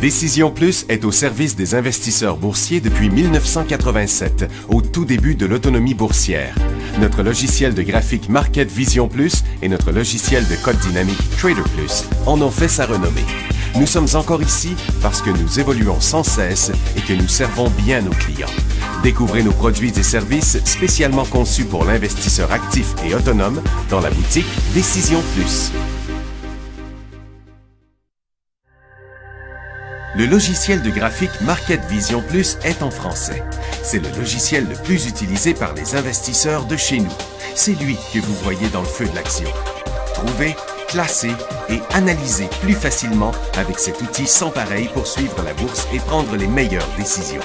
Décision Plus est au service des investisseurs boursiers depuis 1987, au tout début de l'autonomie boursière. Notre logiciel de graphique Market Vision Plus et notre logiciel de code dynamique Trader Plus en ont fait sa renommée. Nous sommes encore ici parce que nous évoluons sans cesse et que nous servons bien nos clients. Découvrez nos produits et services spécialement conçus pour l'investisseur actif et autonome dans la boutique Décision Plus. Le logiciel de graphique Market Vision Plus est en français. C'est le logiciel le plus utilisé par les investisseurs de chez nous. C'est lui que vous voyez dans le feu de l'action. Trouvez, classez et analysez plus facilement avec cet outil sans pareil pour suivre la bourse et prendre les meilleures décisions.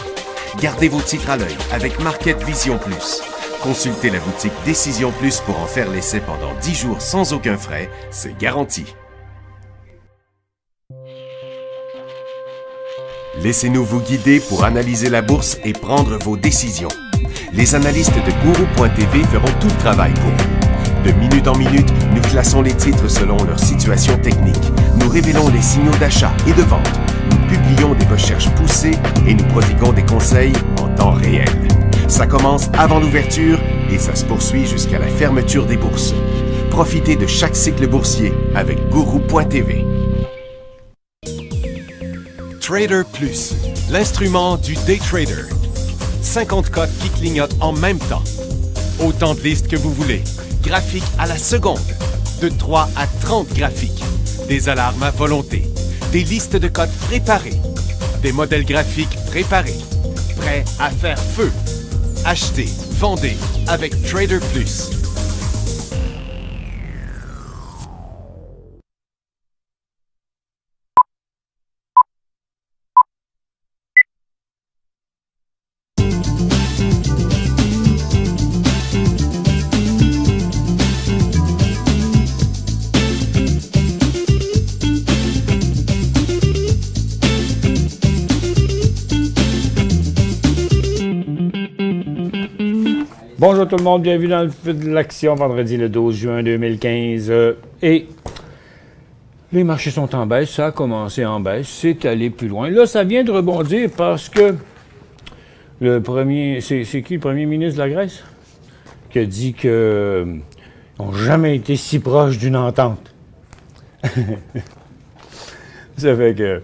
Gardez vos titres à l'œil avec Market Vision Plus. Consultez la boutique Décision Plus pour en faire l'essai pendant 10 jours sans aucun frais, c'est garanti. Laissez-nous vous guider pour analyser la bourse et prendre vos décisions. Les analystes de Guru.tv feront tout le travail pour vous. De minute en minute, nous classons les titres selon leur situation technique. Nous révélons les signaux d'achat et de vente. Nous publions des recherches poussées et nous prodiguons des conseils en temps réel. Ça commence avant l'ouverture et ça se poursuit jusqu'à la fermeture des bourses. Profitez de chaque cycle boursier avec Guru.tv. Trader Plus, l'instrument du day trader. 50 cotes qui clignotent en même temps. Autant de listes que vous voulez. Graphiques à la seconde. De 3 à 30 graphiques. Des alarmes à volonté. Des listes de cotes préparées. Des modèles graphiques préparés. Prêts à faire feu. Achetez, vendez avec Trader Plus. Bonjour tout le monde, bienvenue dans le feu de l'action, vendredi le 12 juin 2015. Et les marchés sont en baisse, ça a commencé en baisse, c'est allé plus loin. Là, ça vient de rebondir parce que le premier, c'est qui le premier ministre de la Grèce? Qui a dit qu'ils n'ont jamais été si proches d'une entente. Ça fait que,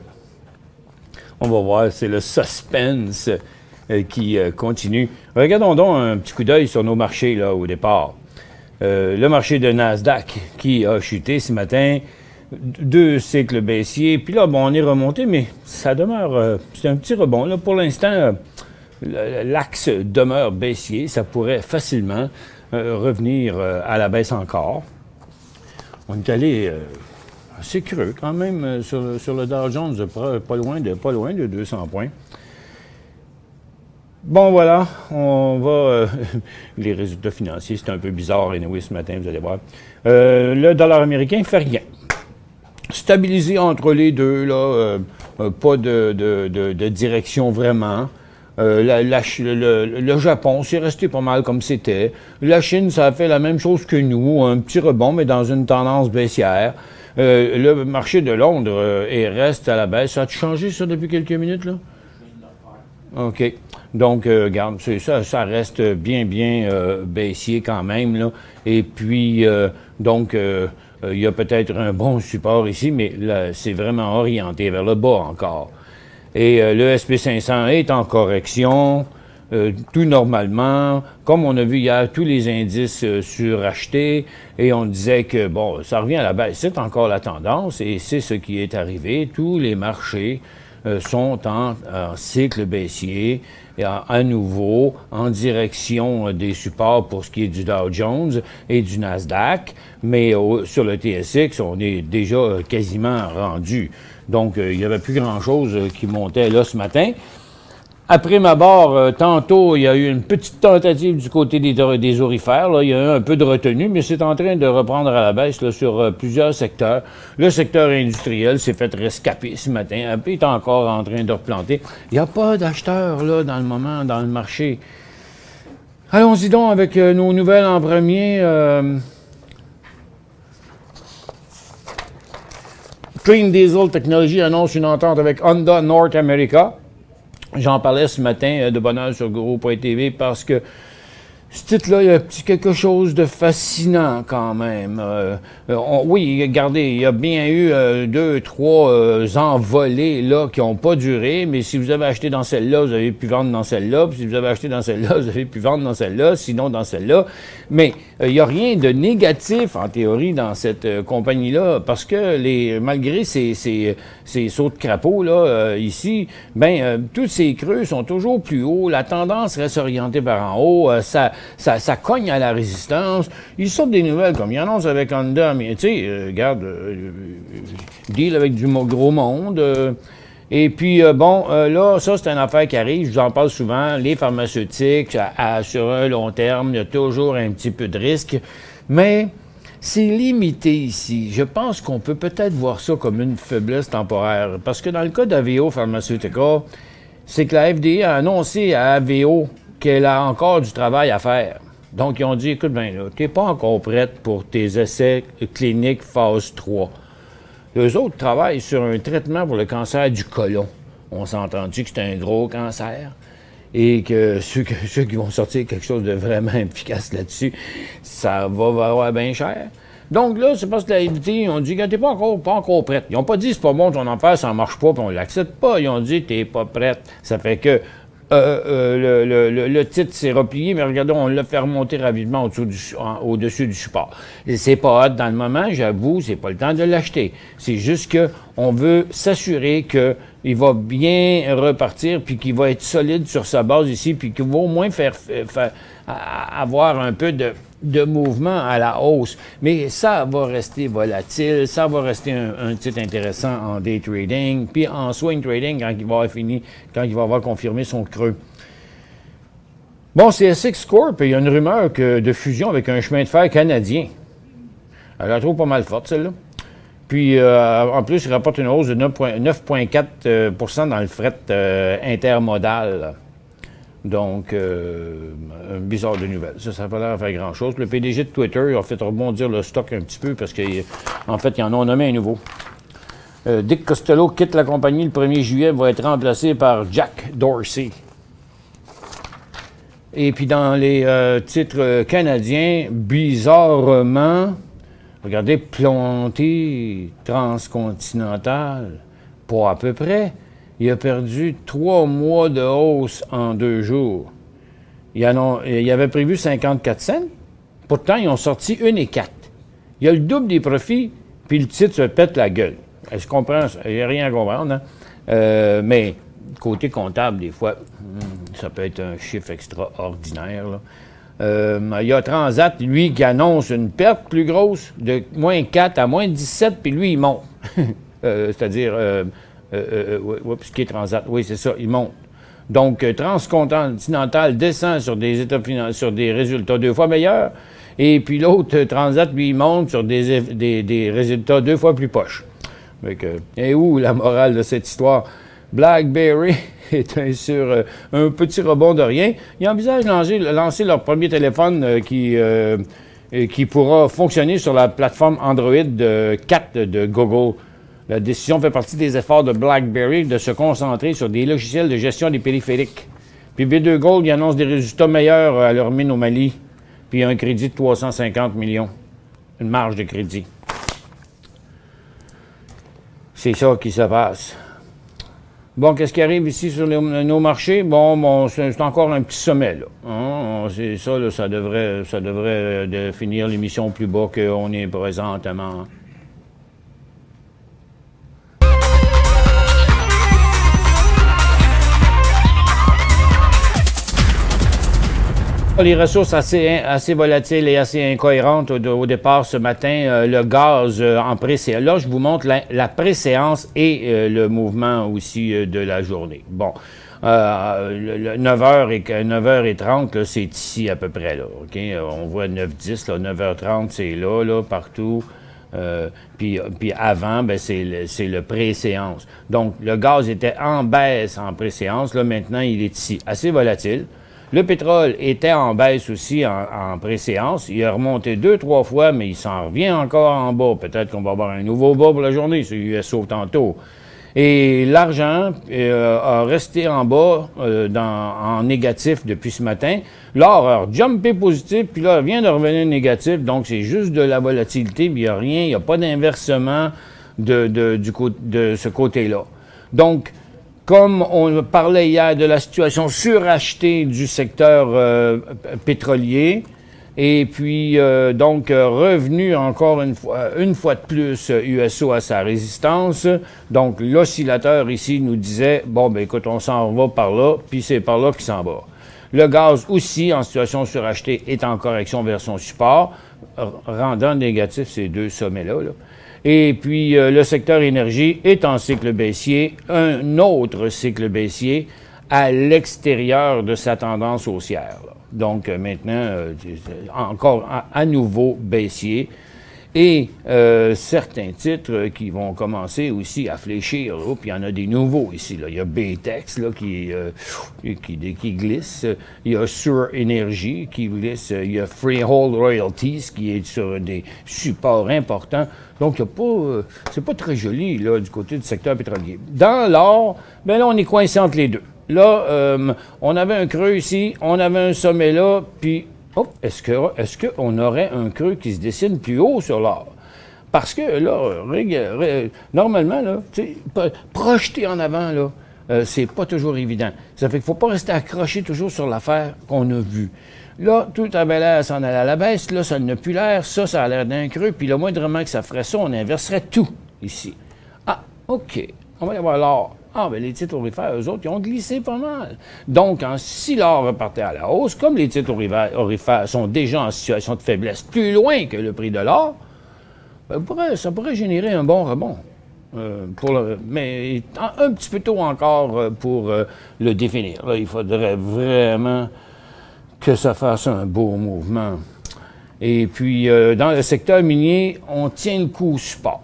on va voir, c'est le suspense qui continue. Regardons donc un petit coup d'œil sur nos marchés là, au départ. Le marché de Nasdaq qui a chuté ce matin, 2 cycles baissiers, puis là, bon, on est remonté, mais ça demeure, c'est un petit rebond. Là, pour l'instant, l'axe demeure baissier, ça pourrait facilement revenir à la baisse encore. On est allé assez creux quand même sur le Dow Jones, pas loin de 200 points. Bon, voilà, on va... les résultats financiers, c'est un peu bizarre, anyway, ce matin, vous allez voir. Le dollar américain ne fait rien. Stabilisé entre les deux, là, pas de direction vraiment. Le Japon, c'est resté pas mal comme c'était. La Chine, ça a fait la même chose que nous, un petit rebond, mais dans une tendance baissière. Le marché de Londres reste à la baisse. Ça a changé, ça, depuis quelques minutes, là? OK. Donc, regarde, ça reste bien baissier quand même, là. Et puis, donc, il y a peut-être un bon support ici, mais là, c'est vraiment orienté vers le bas encore. Et le SP500 est en correction, tout normalement. Comme on a vu hier, tous les indices surachetés, et on disait que, bon, ça revient à la baisse. C'est encore la tendance, et c'est ce qui est arrivé. Tous les marchés sont en cycle baissier, et à nouveau en direction des supports pour ce qui est du Dow Jones et du Nasdaq, mais sur le TSX, on est déjà quasiment rendu. Donc, il n'y avait plus grand-chose qui montait là ce matin. Après ma barre, tantôt, il y a eu une petite tentative du côté des aurifères. Là. Il y a eu un peu de retenue, mais c'est en train de reprendre à la baisse là, sur plusieurs secteurs. Le secteur industriel s'est fait rescaper ce matin. Il est encore en train de replanter. Il n'y a pas d'acheteurs là dans le moment, dans le marché. Allons-y donc avec nos nouvelles en premier. Clean Diesel Technology annonce une entente avec Honda North America. J'en parlais ce matin de bonne heure sur Guru.tv parce que ce titre-là, il y a un petit quelque chose de fascinant quand même. Oui, regardez, il y a bien eu 2, 3 envolées là, qui n'ont pas duré, mais si vous avez acheté dans celle-là, vous avez pu vendre dans celle-là, puis si vous avez acheté dans celle-là, vous avez pu vendre dans celle-là, sinon dans celle-là. Mais il n'y a rien de négatif, en théorie, dans cette compagnie-là, parce que malgré ces sauts de crapaud là, ici, tous ces creux sont toujours plus hauts, la tendance reste orientée par en haut, ça cogne à la résistance. Ils sortent des nouvelles comme ils annoncent avec Honda, mais tu sais, regarde, deal avec du gros monde. Et puis, là, ça, c'est une affaire qui arrive, je vous en parle souvent, les pharmaceutiques, sur un long terme, il y a toujours un petit peu de risque, mais c'est limité ici. Je pense qu'on peut peut-être voir ça comme une faiblesse temporaire, parce que dans le cas d'Aveo Pharmaceutica, c'est que la FDA a annoncé à Aveo qu'elle a encore du travail à faire. Donc, ils ont dit, écoute bien, là, t'es pas encore prête pour tes essais cliniques phase 3. Eux autres travaillent sur un traitement pour le cancer du côlon. On s'entend-tu que c'est un gros cancer? Et que ceux qui vont sortir quelque chose de vraiment efficace là-dessus, ça va valoir bien cher. Donc là, c'est parce que la FDA, ils ont dit, t'es pas encore prête. Ils n'ont pas dit, c'est pas bon ton affaire, ça marche pas, puis on l'accepte pas. Ils ont dit, t'es pas prête. Ça fait que le titre s'est replié, mais regardez, on l'a fait remonter rapidement au-dessus du support. Et c'est pas hot dans le moment, j'avoue, c'est pas le temps de l'acheter. C'est juste que on veut s'assurer qu'il va bien repartir, puis qu'il va être solide sur sa base ici, puis qu'il va au moins avoir un peu de mouvement à la hausse. Mais ça va rester volatile, ça va rester un titre intéressant en day trading, puis en swing trading quand il va avoir confirmé son creux. Bon, c'est SX Corp, il y a une rumeur de fusion avec un chemin de fer canadien. Elle la trouve pas mal forte, celle-là. Puis, en plus, il rapporte une hausse de 9,4 dans le fret intermodal. Donc, un bizarre de nouvelles. Ça n'a pas l'air de faire grand-chose. Le PDG de Twitter a fait rebondir le stock un petit peu parce qu'en fait, ils en ont nommé un nouveau. Dick Costello quitte la compagnie le 1er juillet, va être remplacé par Jack Dorsey. Et puis, dans les titres canadiens, bizarrement, regardez, Planté Transcontinental, pas à peu près. Il a perdu 3 mois de hausse en 2 jours. Il avait prévu 54 cents. Pourtant, ils ont sorti 1,4. Il y a le double des profits, puis le titre se pète la gueule. Je comprends, il n'y a rien à comprendre, hein? Mais côté comptable, des fois, ça peut être un chiffre extraordinaire, là. Il y a Transat, lui, qui annonce une perte plus grosse, de moins 4 à moins 17, puis lui, il monte. C'est-à-dire... ce qui est Transat, oui, c'est ça, il monte. Donc, Transcontinental descend sur des résultats 2 fois meilleurs, et puis l'autre, Transat, lui, il monte sur des résultats 2 fois plus poches. Et où la morale de cette histoire? BlackBerry est sur un petit rebond de rien. Ils envisagent de lancer leur premier téléphone qui pourra fonctionner sur la plateforme Android 4 de Google. La décision fait partie des efforts de BlackBerry de se concentrer sur des logiciels de gestion des périphériques. Puis B2Gold, ils annoncent des résultats meilleurs à leur mine au Mali, puis un crédit de 350 millions, une marge de crédit. C'est ça qui se passe. Bon, qu'est-ce qui arrive ici sur nos marchés? Bon, c'est encore un petit sommet, là. Hein? C'est ça, là, ça devrait finir l'émission plus bas qu'on est présentement. Les ressources assez volatiles et assez incohérentes au départ ce matin. Le gaz en pré-séance. Là, je vous montre la pré-séance et le mouvement aussi de la journée. Bon, 9h30, c'est ici à peu près. Là, okay? On voit 9h10, 9h30, c'est là, partout. Puis avant, c'est le pré-séance. Donc, le gaz était en baisse en pré-séance. Là, maintenant, il est ici. Assez volatile. Le pétrole était en baisse aussi en préséance. Il a remonté 2-3 fois, mais il s'en revient encore en bas. Peut-être qu'on va avoir un nouveau bas pour la journée, c'est USO tantôt. Et l'argent a resté en bas, en négatif depuis ce matin. L'or a jumpé positif, puis là, il vient de revenir négatif. Donc, c'est juste de la volatilité, puis il n'y a rien, il n'y a pas d'inversement de ce côté-là. Donc, comme on parlait hier de la situation surachetée du secteur pétrolier, et puis donc revenu encore une fois de plus USO à sa résistance. Donc l'oscillateur ici nous disait, bon ben écoute, on s'en va par là, puis c'est par là qu'il s'en va. Le gaz aussi, en situation surachetée, est en correction vers son support, rendant négatif ces deux sommets-là. Là. Et puis, le secteur énergie est en cycle baissier, un autre cycle baissier à l'extérieur de sa tendance haussière. Là. Donc, maintenant, encore à nouveau baissier. Et certains titres qui vont commencer aussi à fléchir. Là. Puis il y en a des nouveaux ici. Là. Il y a Baytex là, qui glisse. Il y a Sur Energy qui glisse. Il y a Freehold Royalties qui est sur des supports importants. Donc, c'est pas très joli là, du côté du secteur pétrolier. Dans l'or, ben là, on est coincé entre les deux. Là, on avait un creux ici, on avait un sommet là, puis est-ce qu'on aurait un creux qui se dessine plus haut sur l'or? Parce que là, normalement, là, projeter en avant, là, c'est pas toujours évident. Ça fait qu'il faut pas rester accroché toujours sur l'affaire qu'on a vue. Là, tout avait l'air s'en aller à la baisse, là, ça n'a plus l'air, ça a l'air d'un creux, puis le moindrement que ça ferait ça, on inverserait tout ici. Ah, OK, on va y avoir l'or. Ah, bien, les titres aurifères, eux autres, ils ont glissé pas mal. Donc, si l'or repartait à la hausse, comme les titres aurifères sont déjà en situation de faiblesse plus loin que le prix de l'or, ben, ça pourrait générer un bon rebond. Mais un petit peu tôt encore pour le définir. Là, il faudrait vraiment que ça fasse un beau mouvement. Et puis, dans le secteur minier, on tient le coup au support.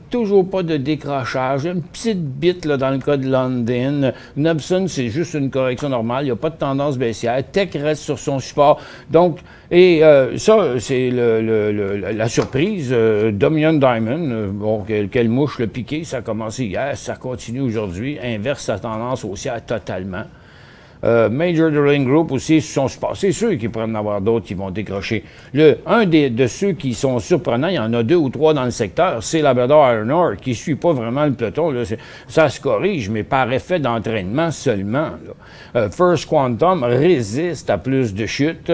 Toujours pas de décrochage. Une petite bite là, dans le cas de London. Nobson, c'est juste une correction normale. Il n'y a pas de tendance baissière. Tech reste sur son support. Donc, et ça, c'est la surprise. Dominion Diamond, bon, quelle mouche le piqué, ça a commencé hier, ça continue aujourd'hui. Inverse sa tendance haussière totalement. Major Drilling Group aussi son support. C'est sûr qu'il pourrait en avoir d'autres qui vont décrocher. Un de ceux qui sont surprenants, il y en a 2 ou 3 dans le secteur, c'est Labrador Iron Ore, qui ne suit pas vraiment le peloton. Là. Ça se corrige, mais par effet d'entraînement seulement. First Quantum résiste à plus de chutes.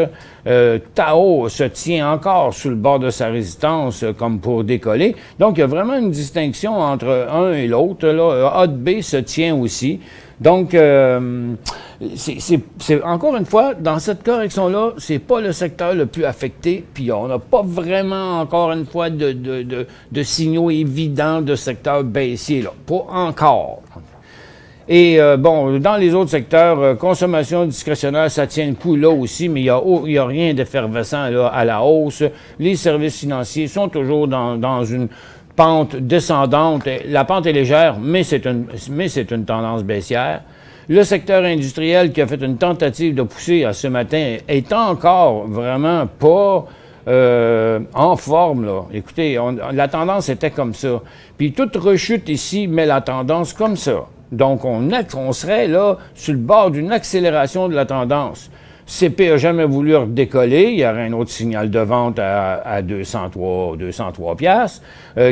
Tao se tient encore sous le bord de sa résistance comme pour décoller. Donc, il y a vraiment une distinction entre un et l'autre. Hot B se tient aussi. Donc, c'est encore une fois, dans cette correction-là, c'est pas le secteur le plus affecté, puis on n'a pas vraiment, encore une fois, de signaux évidents de secteur baissier, là. Pas encore. Et bon, dans les autres secteurs, consommation discrétionnaire, ça tient le coup là aussi, mais il y a rien d'effervescent là à la hausse. Les services financiers sont toujours dans une pente descendante. La pente est légère, mais c'est une tendance baissière. Le secteur industriel qui a fait une tentative de pousser à ce matin est encore vraiment pas en forme, là. Écoutez, la tendance était comme ça. Puis toute rechute ici met la tendance comme ça. Donc, on serait là sur le bord d'une accélération de la tendance. CP n'a jamais voulu redécoller. Il y aurait un autre signal de vente à 203 piastres.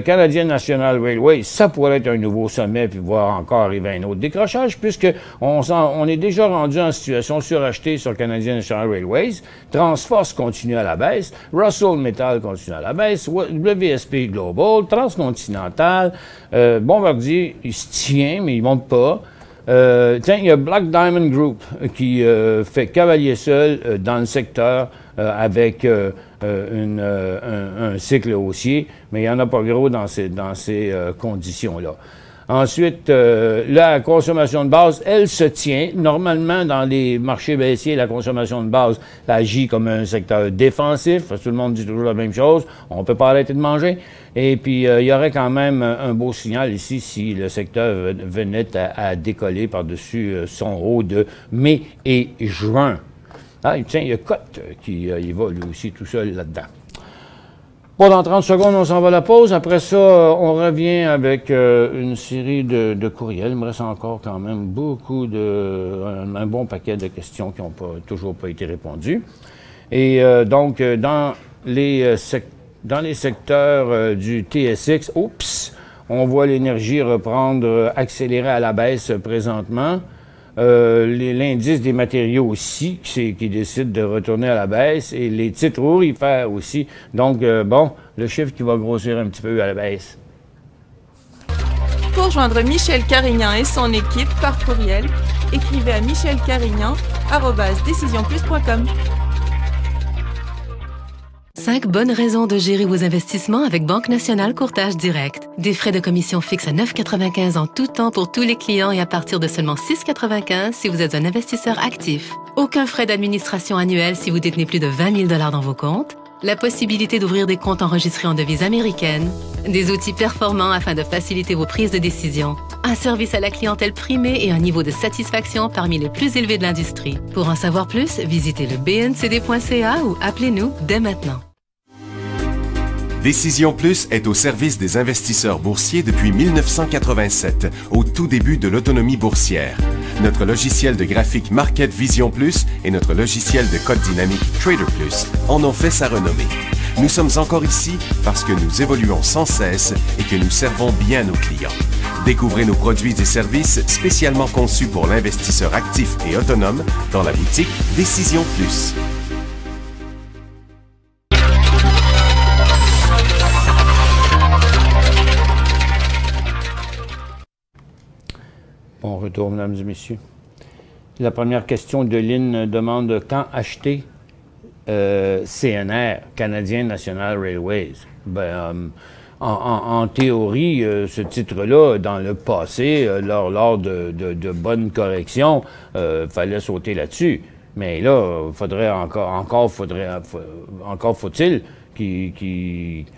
Canadian National Railway, ça pourrait être un nouveau sommet, puis voir encore arriver un autre décrochage, puisque on est déjà rendu en situation surachetée sur Canadian National Railways. Transforce continue à la baisse. Russell Metal continue à la baisse. WSP Global, Transcontinental. Bombardier, il se tient, mais il ne monte pas. Tiens, il y a Black Diamond Group qui fait cavalier seul dans le secteur avec un cycle haussier, mais il n'y en a pas gros dans ces conditions-là. Ensuite, la consommation de base, elle se tient. Normalement, dans les marchés baissiers, la consommation de base agit comme un secteur défensif. Tout le monde dit toujours la même chose. On ne peut pas arrêter de manger. Et puis, il y aurait quand même un beau signal ici si le secteur venait à décoller par-dessus son haut de mai et juin. Ah, tiens, il y a Cotte qui y va lui aussi tout seul là-dedans. Bon, dans 30 secondes, on s'en va à la pause. Après ça, on revient avec une série de courriels. Il me reste encore quand même un bon paquet de questions qui n'ont toujours pas été répondues. Et donc, dans les secteurs du TSX, on voit l'énergie reprendre, accélérer à la baisse présentement. L'indice des matériaux aussi, qui décide de retourner à la baisse, et les titres aurifères aussi. Donc, bon, le chiffre qui va grossir un petit peu à la baisse. Pour joindre Michel Carignan et son équipe par courriel, écrivez à michelcarignan@decisionplus.com. 5 bonnes raisons de gérer vos investissements avec Banque Nationale Courtage Direct. Des frais de commission fixes à 9,95 en tout temps pour tous les clients et à partir de seulement 6,95 si vous êtes un investisseur actif. Aucun frais d'administration annuel si vous détenez plus de 20 000 $ dans vos comptes. La possibilité d'ouvrir des comptes enregistrés en devise américaine. Des outils performants afin de faciliter vos prises de décision. Un service à la clientèle primé et un niveau de satisfaction parmi les plus élevés de l'industrie. Pour en savoir plus, visitez le bncd.ca ou appelez-nous dès maintenant. Décision Plus est au service des investisseurs boursiers depuis 1987, au tout début de l'autonomie boursière. Notre logiciel de graphique Market Vision Plus et notre logiciel de code dynamique Trader Plus en ont fait sa renommée. Nous sommes encore ici parce que nous évoluons sans cesse et que nous servons bien nos clients. Découvrez nos produits et services spécialement conçus pour l'investisseur actif et autonome dans la boutique Décision Plus. Bon retour, mesdames et messieurs. La première question de Lynn demande quand acheter CNR, Canadian National Railways. En théorie, ce titre-là, dans le passé, lors de bonnes corrections, fallait sauter là-dessus. Mais là, encore faut-il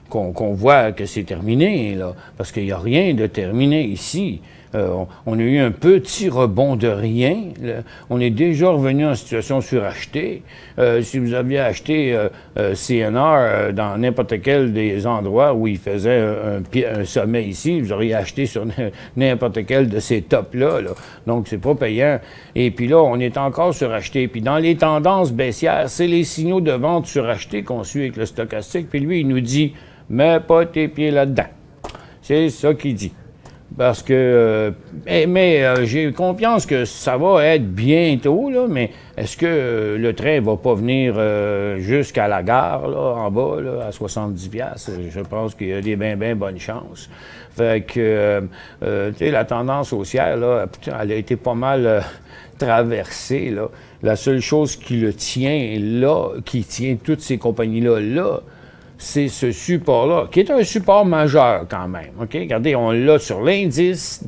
qu'on voit que c'est terminé, là, parce qu'il n'y a rien de terminé ici. On a eu un petit rebond de rien. Là. On est déjà revenu en situation surachetée. Si vous aviez acheté CNR dans n'importe quel des endroits où il faisait un sommet ici, vous auriez acheté sur n'importe quel de ces tops-là. Là. Donc, c'est pas payant. Et puis là, on est encore suracheté. Puis dans les tendances baissières, c'est les signaux de vente surachetés qu'on suit avec le stochastique. Puis lui, il nous dit « mets pas tes pieds là-dedans ». C'est ça qu'il dit. Parce que, j'ai confiance que ça va être bientôt, là, mais est-ce que le train va pas venir jusqu'à la gare, là, en bas, là, à 70$? Je pense qu'il y a des bien bonnes chances. Fait que, tu sais, la tendance haussière, là, elle a été pas mal traversée, là. La seule chose qui le tient là, qui tient toutes ces compagnies-là, là, c'est ce support-là, qui est un support majeur quand même. OK? Regardez, on l'a sur l'indice,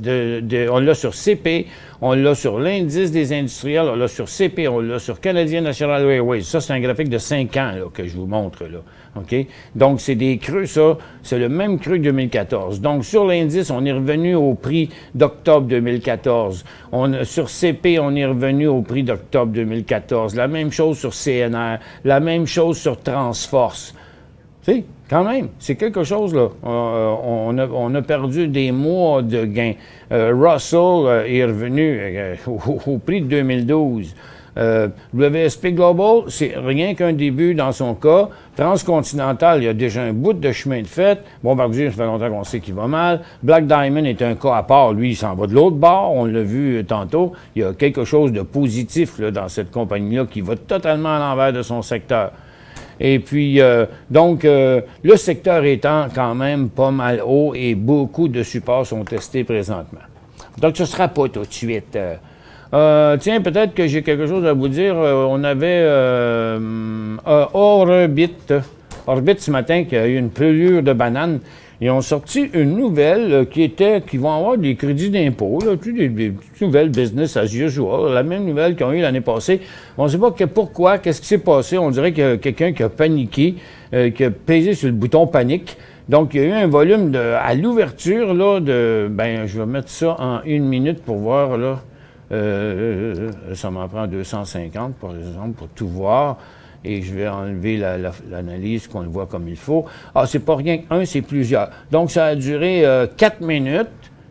on l'a sur CP, on l'a sur l'indice des industriels, on l'a sur CP, on l'a sur Canadian National Railways. Ça, c'est un graphique de 5 ans là, que je vous montre. Là. OK? Donc, c'est des creux, ça. C'est le même creux que 2014. Donc, sur l'indice, on est revenu au prix d'octobre 2014. Sur CP, on est revenu au prix d'octobre 2014. La même chose sur CNR. La même chose sur Transforce. Si, quand même, c'est quelque chose, là. On a perdu des mois de gains. Russell est revenu au prix de 2012. WSP Global, c'est rien qu'un début dans son cas. Transcontinental, il y a déjà un bout de chemin de fait. Bombardier, ça fait longtemps qu'on sait qu'il va mal. Black Diamond est un cas à part. Lui, il s'en va de l'autre bord. On l'a vu tantôt. Il y a quelque chose de positif là, dans cette compagnie-là qui va totalement à l'envers de son secteur. Et puis, le secteur étant quand même pas mal haut et beaucoup de supports sont testés présentement. Donc, ce ne sera pas tout de suite. Tiens, peut-être que j'ai quelque chose à vous dire. On avait Orbit ce matin qui a eu une pelure de banane. Ils ont sorti une nouvelle qui vont avoir des crédits d'impôt, des petites nouvelles business as usual, la même nouvelle qu'ils ont eu l'année passée. On ne sait pas pourquoi, qu'est-ce qui s'est passé. On dirait qu'il y a quelqu'un qui a paniqué, qui a pesé sur le bouton panique. Donc, il y a eu un volume à l'ouverture, là, je vais mettre ça en 1 minute pour voir, là. Ça m'en prend 250, par exemple, pour tout voir. Et je vais enlever l'analyse, qu'on le voit comme il faut. Ah, c'est pas rien qu'un, c'est plusieurs. Donc, ça a duré 4 minutes,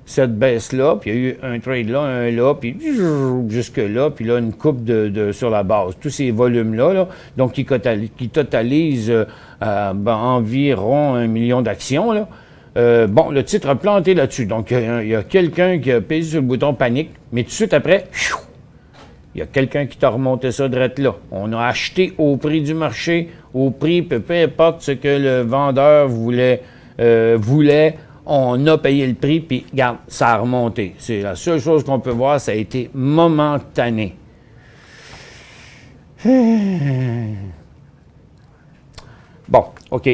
cette baisse-là, puis il y a eu un trade là, un là, puis jusque-là, puis là, une coupe sur la base. Tous ces volumes-là, là, donc qui totalisent environ 1 million d'actions, là. Bon, le titre a planté là-dessus. Donc, il y a quelqu'un qui a pesé sur le bouton panique, mais tout de suite après, il y a quelqu'un qui t'a remonté ça direct là. On a acheté au prix du marché, au prix, peu importe ce que le vendeur voulait, on a payé le prix, puis regarde, ça a remonté. C'est la seule chose qu'on peut voir, ça a été momentané. Bon, OK,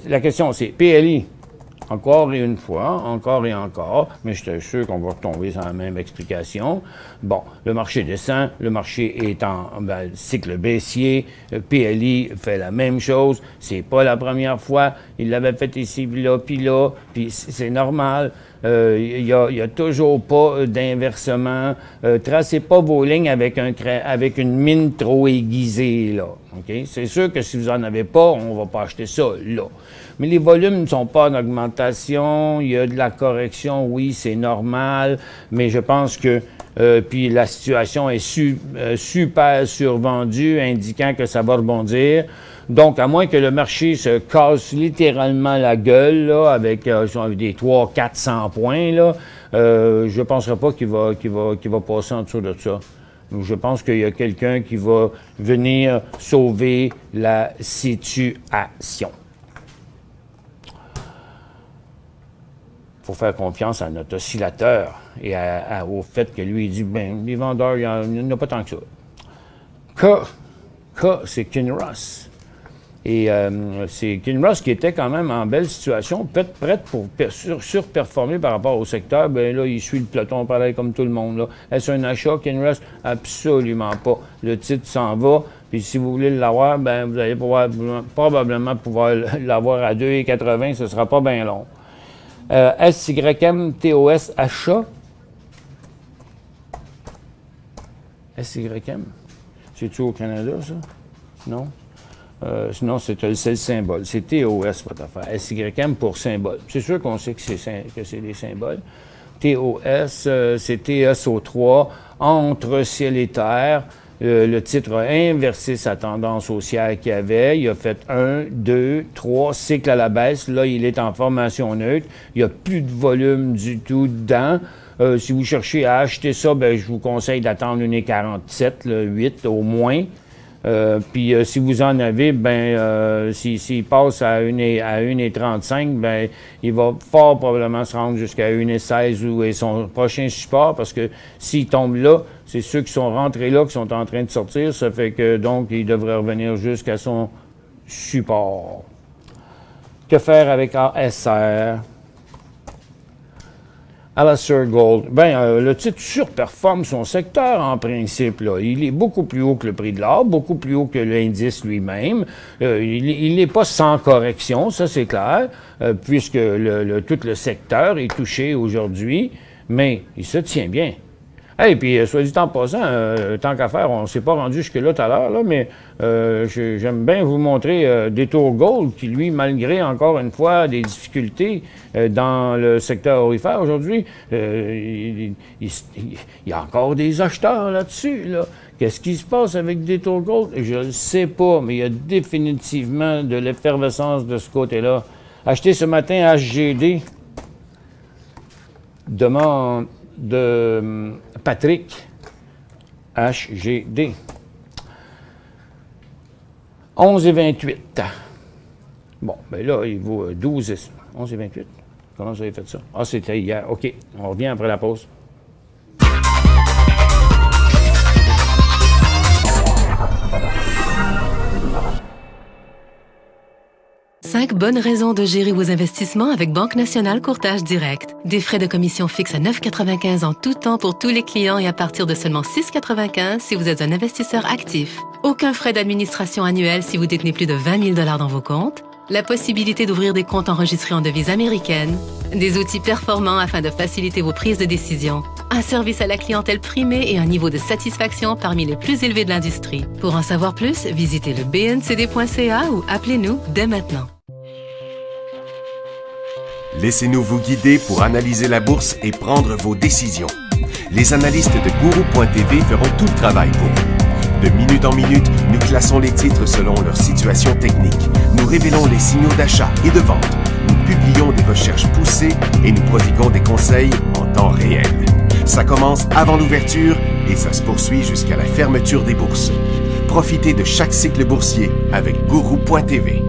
la question c'est PLI. Encore et une fois, encore et encore, mais je suis sûr qu'on va retomber dans la même explication. Bon, le marché descend, le marché est en cycle baissier, le PLI fait la même chose, c'est pas la première fois, il l'avait fait ici, puis c'est normal. Il y a toujours pas d'inversement. Tracez pas vos lignes avec une mine trop aiguisée, là. Okay? C'est sûr que si vous en avez pas, on va pas acheter ça, là. Mais les volumes ne sont pas en augmentation. Il y a de la correction, oui, c'est normal. Mais je pense que puis la situation est super survendue, indiquant que ça va rebondir. Donc, à moins que le marché se casse littéralement la gueule, là, avec des 300-400 points, là, je ne penserai pas qu'il va passer en dessous de ça. Donc, je pense qu'il y a quelqu'un qui va venir sauver la situation. Il faut faire confiance à notre oscillateur et au fait que lui, il dit, ben, les vendeurs, il n'y en a pas tant que ça. K, c'est Kinross. Et c'est Kinross qui était quand même en belle situation, peut-être prête pour surperformer par rapport au secteur. Bien là, il suit le peloton pareil comme tout le monde. Là. Est-ce un achat, Kinross? Absolument pas. Le titre s'en va. Puis si vous voulez l'avoir, ben vous allez probablement pouvoir l'avoir à 2,80. Ce ne sera pas bien long. SYM, TOS, achat. SYM. C'est-tu au Canada, ça? Non? Sinon, c'est le symbole. C'est TOS, votre affaire. SYM pour symbole. C'est sûr qu'on sait que c'est des symboles. TOS, c'est TSO3, entre ciel et terre. Le titre a inversé sa tendance haussière qu'il avait. Il a fait 1, 2, 3 cycles à la baisse. Là, il est en formation neutre. Il n'y a plus de volume du tout dedans. Si vous cherchez à acheter ça, ben, je vous conseille d'attendre 1,47, 8 au moins. Puis si vous en avez, ben s'il passe à 1,35, ben il va fort probablement se rendre jusqu'à 1,16 ou est son prochain support, parce que s'il tombe là, c'est ceux qui sont rentrés là qui sont en train de sortir, ça fait que donc il devrait revenir jusqu'à son support. Que faire avec ASR? Alastair Gold. Bien, le titre surperforme son secteur en principe. Là. Il est beaucoup plus haut que le prix de l'or, beaucoup plus haut que l'indice lui-même. Il n'est pas sans correction, ça c'est clair, puisque tout le secteur est touché aujourd'hui, mais il se tient bien. Et puis, soit dit en passant, tant qu'à faire, on ne s'est pas rendu jusque-là tout à l'heure, là, mais j'aime bien vous montrer Detour Gold, qui, lui, malgré, encore une fois, des difficultés dans le secteur aurifère aujourd'hui, il y a encore des acheteurs là-dessus. Là. Qu'est-ce qui se passe avec Detour Gold? Je ne sais pas, mais il y a définitivement de l'effervescence de ce côté-là. Acheté ce matin HGD, demande de Patrick, HGD. 11,28. Bon, ben là, il vaut 12. 11,28. Comment vous avez fait ça? Ah, c'était hier. OK. On revient après la pause. Cinq bonnes raisons de gérer vos investissements avec Banque Nationale Courtage Direct. Des frais de commission fixes à 9,95 en tout temps pour tous les clients et à partir de seulement 6,95 si vous êtes un investisseur actif. Aucun frais d'administration annuel si vous détenez plus de 20 000 $ dans vos comptes. la possibilité d'ouvrir des comptes enregistrés en devise américaine, des outils performants afin de faciliter vos prises de décision, un service à la clientèle primé et un niveau de satisfaction parmi les plus élevés de l'industrie. Pour en savoir plus, visitez le bncd.ca ou appelez-nous dès maintenant. Laissez-nous vous guider pour analyser la bourse et prendre vos décisions. Les analystes de Guru.tv feront tout le travail pour vous. De minute en minute, nous classons les titres selon leur situation technique. Nous révélons les signaux d'achat et de vente. Nous publions des recherches poussées et nous prodiguons des conseils en temps réel. Ça commence avant l'ouverture et ça se poursuit jusqu'à la fermeture des bourses. Profitez de chaque cycle boursier avec Guru.tv.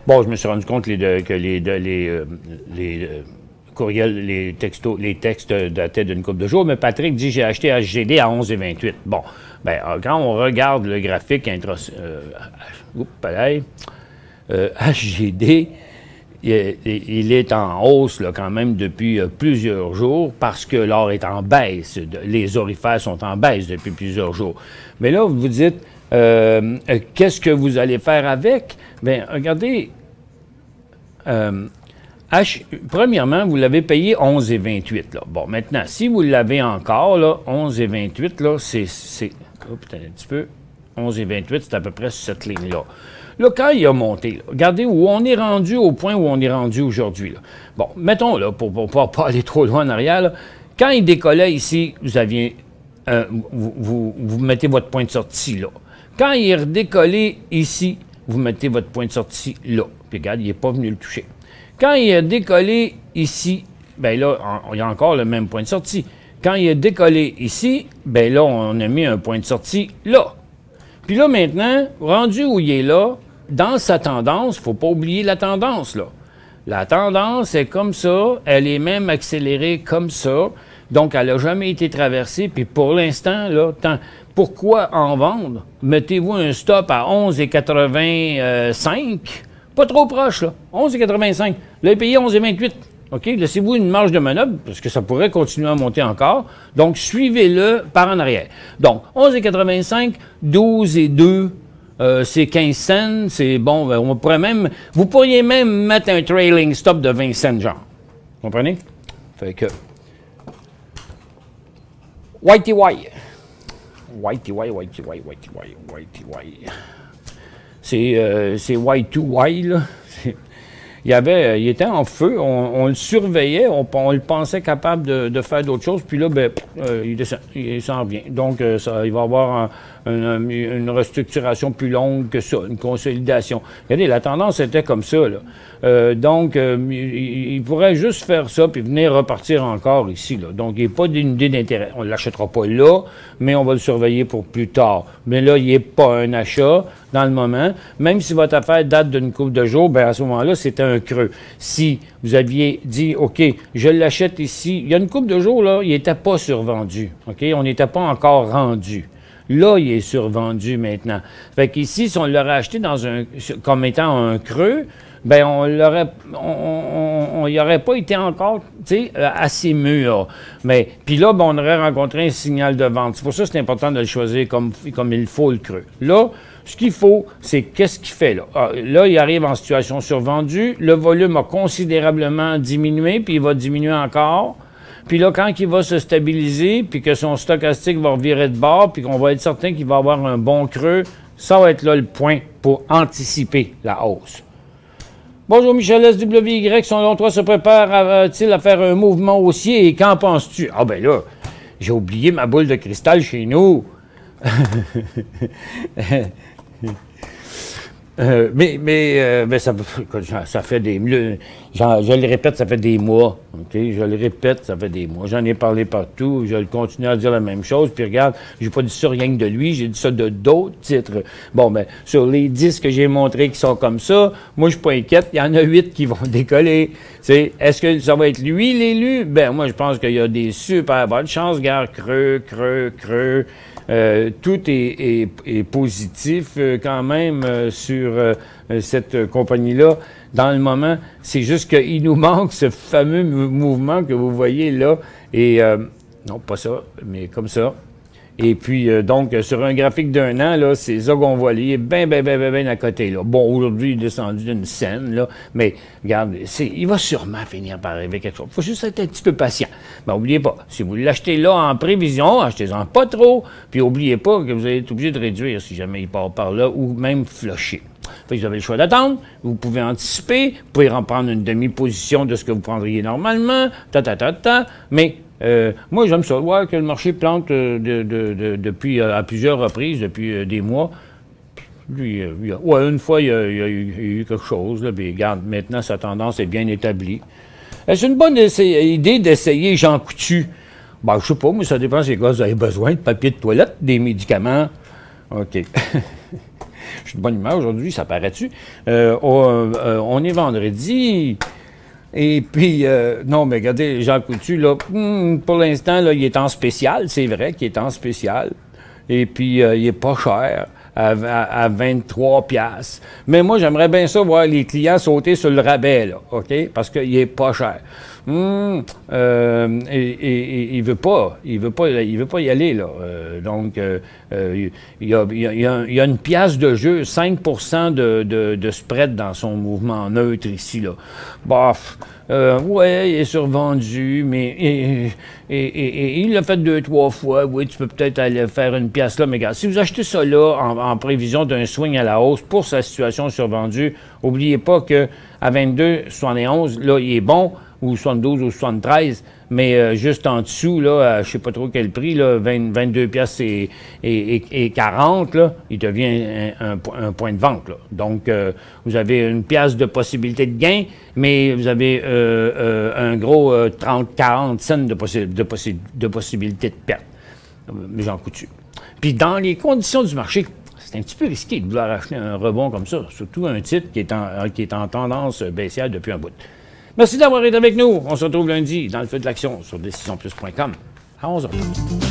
Bon, je me suis rendu compte que les courriels, les textes dataient d'une couple de jours, mais Patrick dit « J'ai acheté HGD à 11,28 ». Bon, bien, quand on regarde le graphique HGD, il est en hausse là, quand même depuis plusieurs jours parce que l'or est en baisse. Les orifères sont en baisse depuis plusieurs jours. Mais là, vous vous dites, qu'est-ce que vous allez faire avec? Bien, regardez, premièrement, vous l'avez payé 11,28 là. Bon, maintenant, si vous l'avez encore, là, 11,28 là, c'est oh, putain, un petit peu, 11,28, c'est à peu près sur cette ligne-là. Là, quand il a monté, là, regardez où on est rendu, au point où on est rendu aujourd'hui. Bon, mettons, là, pour pas aller trop loin en arrière, là, quand il décollait ici, vous aviez, vous mettez votre point de sortie là. Quand il est redécollé ici, vous mettez votre point de sortie là. Puis regarde, il n'est pas venu le toucher. Quand il est décollé ici, bien là, il y a encore le même point de sortie. Quand il est décollé ici, bien là, on a mis un point de sortie là. Puis là, maintenant, rendu où il est là, dans sa tendance, il ne faut pas oublier la tendance, là. La tendance est comme ça, elle est même accélérée comme ça. Donc, elle n'a jamais été traversée. Puis pour l'instant, là, pourquoi en vendre? Mettez-vous un stop à 11,85. Pas trop proche, là. 11,85. Vous l'avez payé 11,28. OK? Laissez-vous une marge de manœuvre, parce que ça pourrait continuer à monter encore. Donc, suivez-le par en arrière. Donc, 11,85, 12,2, c'est 15 cents. C'est bon, vous pourriez même mettre un trailing stop de 20 cents, genre. Comprenez? Fait que... Whitey. C'est Y2Y, là. Il était en feu, on le surveillait, on le pensait capable de faire d'autres choses, puis là, ben, il s'en revient. Donc, il va y avoir une restructuration plus longue que ça, une consolidation. Regardez, la tendance était comme ça, là. Donc, il pourrait juste faire ça, puis venir repartir encore ici, là. Donc, il n'y a pas d'unité d'intérêt. On ne l'achètera pas là, mais on va le surveiller pour plus tard. Mais là, il n'y a pas un achat dans le moment. Même si votre affaire date d'une couple de jours, bien, à ce moment-là, c'était un creux. Si vous aviez dit, OK, je l'achète ici, il y a une couple de jours, là, il n'était pas survendu. OK? On n'était pas encore rendu. Là, il est survendu maintenant. Fait qu'ici, si on l'aurait acheté comme étant un creux, bien, il n'y aurait pas été encore, assez mûr. Mais, puis là, ben, on aurait rencontré un signal de vente. C'est pour ça que c'est important de le choisir comme il faut le creux. Là, ce qu'il faut, c'est qu'est-ce qu'il fait là? Là, il arrive en situation survendue. Le volume a considérablement diminué, puis il va diminuer encore. Puis là, quand il va se stabiliser, puis que son stochastique va revirer de bord, puis qu'on va être certain qu'il va avoir un bon creux, ça va être là le point pour anticiper la hausse. Bonjour Michel SWY, selon toi, se prépare-t-il à faire un mouvement haussier et qu'en penses-tu? Ah ben là, j'ai oublié ma boule de cristal chez nous. Mais ça fait des... je le répète, ça fait des mois. Okay? Je le répète, ça fait des mois. J'en ai parlé partout. Je continue à dire la même chose. Puis regarde, j'ai pas dit ça rien que de lui. J'ai dit ça de d'autres titres. Bon, ben, sur les 10 que j'ai montrés qui sont comme ça, moi, je suis pas inquiète. Il y en a 8 qui vont décoller. Est-ce que ça va être lui, l'élu? Ben, moi, je pense qu'il y a des super bonnes chances. Regarde, creux. Tout est positif quand même sur cette compagnie-là. Dans le moment, c'est juste qu'il nous manque ce fameux mouvement que vous voyez là. Et Non, pas ça, mais comme ça. Et puis, donc, sur un graphique d'un an, là, c'est ça qu'on voit, il est bien à côté, là. Bon, aujourd'hui, il est descendu d'une scène, là, mais, regarde, il va sûrement finir par arriver quelque chose. Il faut juste être un petit peu patient. Mais n'oubliez pas, si vous l'achetez là en prévision, achetez-en pas trop, puis n'oubliez pas que vous allez être obligé de réduire si jamais il part par là, ou même flusher. Fait que vous avez le choix d'attendre, vous pouvez anticiper, vous pouvez en prendre une demi-position de ce que vous prendriez normalement, mais... moi, j'aime ça, voir que le marché plante depuis à plusieurs reprises, depuis des mois. Une fois, il y a eu quelque chose. Là, puis, regarde, maintenant, sa tendance est bien établie. C'est une bonne idée d'essayer Jean Coutu. Ben, je sais pas, mais ça dépend si les gars, vous avez besoin de papier de toilette, des médicaments. OK. Je suis de bonne humeur aujourd'hui, ça paraît-tu? On est vendredi... Et puis, non, mais regardez, Jean Coutu, là, pour l'instant, là, il est en spécial, c'est vrai qu'il est en spécial. Et puis, il est pas cher, à 23 $. Mais moi, j'aimerais bien ça voir les clients sauter sur le rabais, là, OK? Parce qu'il est pas cher. Il veut pas y aller, là. Donc, il y a une pièce de jeu, 5 % de spread dans son mouvement neutre ici, là. Bof. Ouais, il est survendu, mais il l'a fait 2-3 fois. Oui, tu peux peut-être aller faire une pièce là, mais regarde, si vous achetez ça là en prévision d'un swing à la hausse pour sa situation survendue, n'oubliez pas que à 22,71, là, il est bon, ou 72 ou 73, mais juste en dessous, là, je sais pas trop quel prix, là, 22 piastres et 40, là, il devient un point de vente, là. Donc, vous avez une pièce de possibilité de gain, mais vous avez un gros 30-40 cents de possibilité de perte. J'en Coutu. Puis, dans les conditions du marché, c'est un petit peu risqué de vouloir acheter un rebond comme ça, surtout un titre qui est en tendance baissière depuis un bout. Merci d'avoir été avec nous. On se retrouve lundi dans le feu de l'action sur décisionplus.com à 11h.